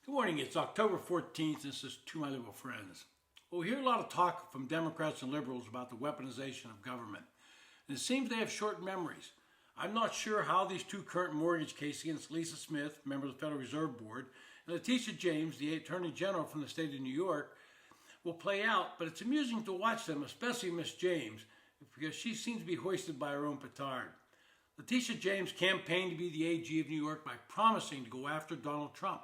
Good morning. It's October 14th. This is To My Liberal Friends. Well, we hear a lot of talk from Democrats and liberals about the weaponization of government. And it seems they have short memories. I'm not sure how these two current mortgage cases against Lisa Smith, member of the Federal Reserve Board, and Letitia James, the Attorney General from the state of New York, will play out, but it's amusing to watch them, especially Miss James, because she seems to be hoisted by her own petard. Letitia James campaigned to be the AG of New York by promising to go after Donald Trump.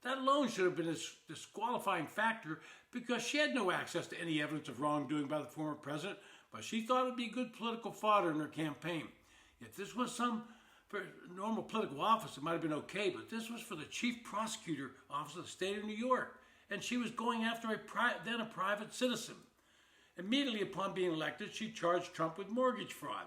That alone should have been a disqualifying factor because she had no access to any evidence of wrongdoing by the former president, but she thought it would be good political fodder in her campaign. If this was some normal political office, it might have been okay, but this was for the chief prosecutor office of the state of New York, and she was going after then a private citizen. Immediately upon being elected, she charged Trump with mortgage fraud.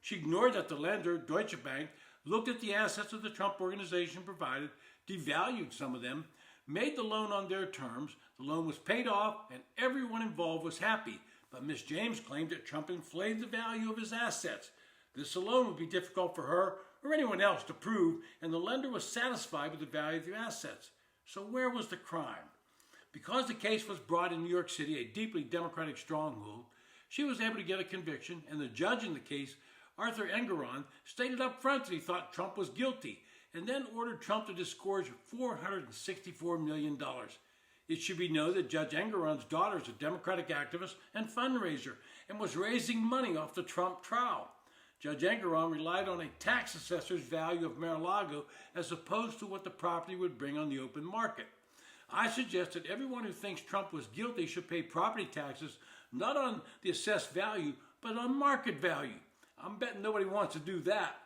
She ignored that the lender, Deutsche Bank, looked at the assets of the Trump organization provided, devalued some of them, made the loan on their terms, the loan was paid off, and everyone involved was happy. But Ms. James claimed that Trump inflated the value of his assets. This alone would be difficult for her or anyone else to prove, and the lender was satisfied with the value of the assets. So where was the crime? Because the case was brought in New York City, a deeply Democratic stronghold, she was able to get a conviction, and the judge in the case, Arthur Engoron, stated up front that he thought Trump was guilty, and then ordered Trump to disgorge $464 million. It should be noted that Judge Engoron's daughter is a Democratic activist and fundraiser and was raising money off the Trump trial. Judge Engoron relied on a tax assessor's value of Mar-a-Lago as opposed to what the property would bring on the open market. I suggest that everyone who thinks Trump was guilty should pay property taxes not on the assessed value, but on market value. I'm betting nobody wants to do that.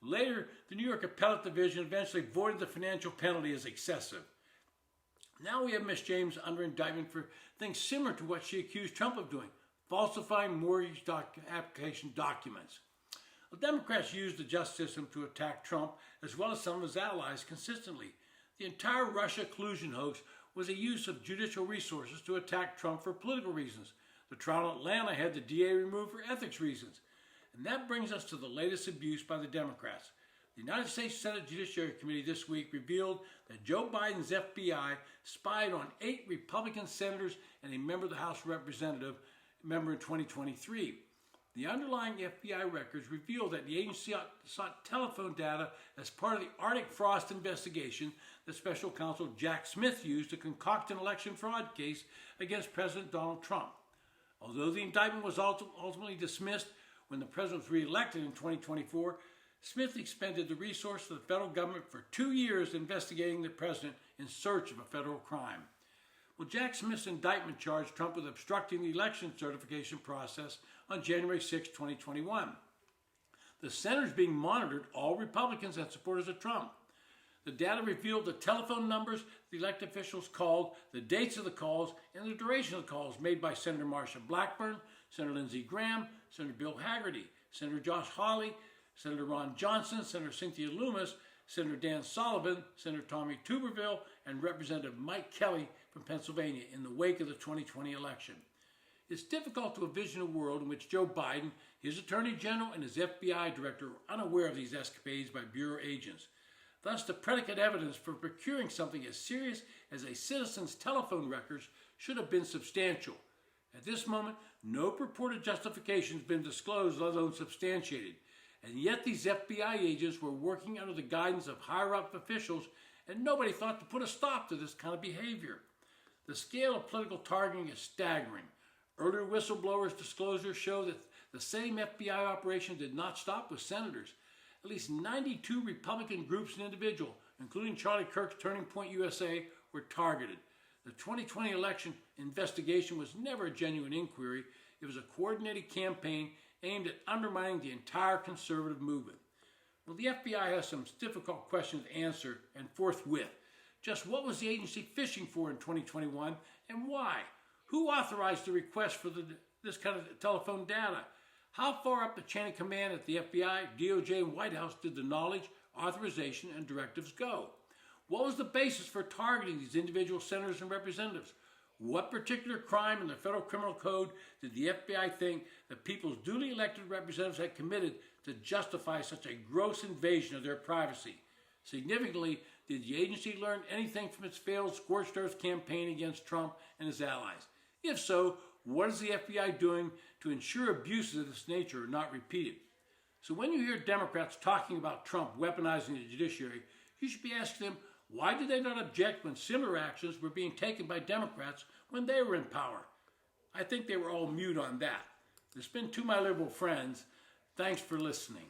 Later, the New York Appellate Division eventually voided the financial penalty as excessive. Now we have Ms. James under indictment for things similar to what she accused Trump of doing, falsifying mortgage application documents. Well, Democrats used the justice system to attack Trump as well as some of his allies consistently. The entire Russia collusion hoax was a use of judicial resources to attack Trump for political reasons. The trial in Atlanta had the DA removed for ethics reasons. And that brings us to the latest abuse by the Democrats. The United States Senate Judiciary Committee this week revealed that Joe Biden's FBI spied on 8 Republican senators and a member of the House Representative, member in 2023. The underlying FBI records reveal that the agency sought telephone data as part of the Arctic Frost investigation that Special Counsel Jack Smith used to concoct an election fraud case against President Donald Trump. Although the indictment was ultimately dismissed when the president was reelected in 2024, Smith expended the resources of the federal government for 2 years investigating the president in search of a federal crime. Well, Jack Smith's indictment charged Trump with obstructing the election certification process on January 6, 2021. The senators being monitored, all Republicans and supporters of Trump. The data revealed the telephone numbers the elected officials called, the dates of the calls, and the duration of the calls made by Senator Marsha Blackburn, Senator Lindsey Graham, Senator Bill Hagerty, Senator Josh Hawley, Senator Ron Johnson, Senator Cynthia Lummis, Senator Dan Sullivan, Senator Tommy Tuberville, and Representative Mike Kelly from Pennsylvania in the wake of the 2020 election. It's difficult to envision a world in which Joe Biden, his Attorney General, and his FBI Director were unaware of these escapades by Bureau agents. Thus, the predicate evidence for procuring something as serious as a citizen's telephone records should have been substantial. At this moment, no purported justification has been disclosed, let alone substantiated. And yet these FBI agents were working under the guidance of higher-up officials, and nobody thought to put a stop to this kind of behavior. The scale of political targeting is staggering. Earlier whistleblowers' disclosures show that the same FBI operation did not stop with senators. At least 92 Republican groups and individuals, including Charlie Kirk's Turning Point USA, were targeted. The 2020 election investigation was never a genuine inquiry. It was a coordinated campaign aimed at undermining the entire conservative movement. Well, the FBI has some difficult questions to answer, and forthwith. Just what was the agency fishing for in 2021, and why? Who authorized the request for this kind of telephone data? How far up the chain of command at the FBI, DOJ, and White House did the knowledge, authorization, and directives go? What was the basis for targeting these individual senators and representatives? What particular crime in the Federal Criminal Code did the FBI think that people's duly elected representatives had committed to justify such a gross invasion of their privacy? Significantly, Did the agency learn anything from its failed scorched earth campaign against Trump and his allies? If so, what is the FBI doing to ensure abuses of this nature are not repeated? So when you hear Democrats talking about Trump weaponizing the judiciary, you should be asking them, why did they not object when similar actions were being taken by Democrats when they were in power? I think they were all mute on that. This has been To My Liberal Friends. Thanks for listening.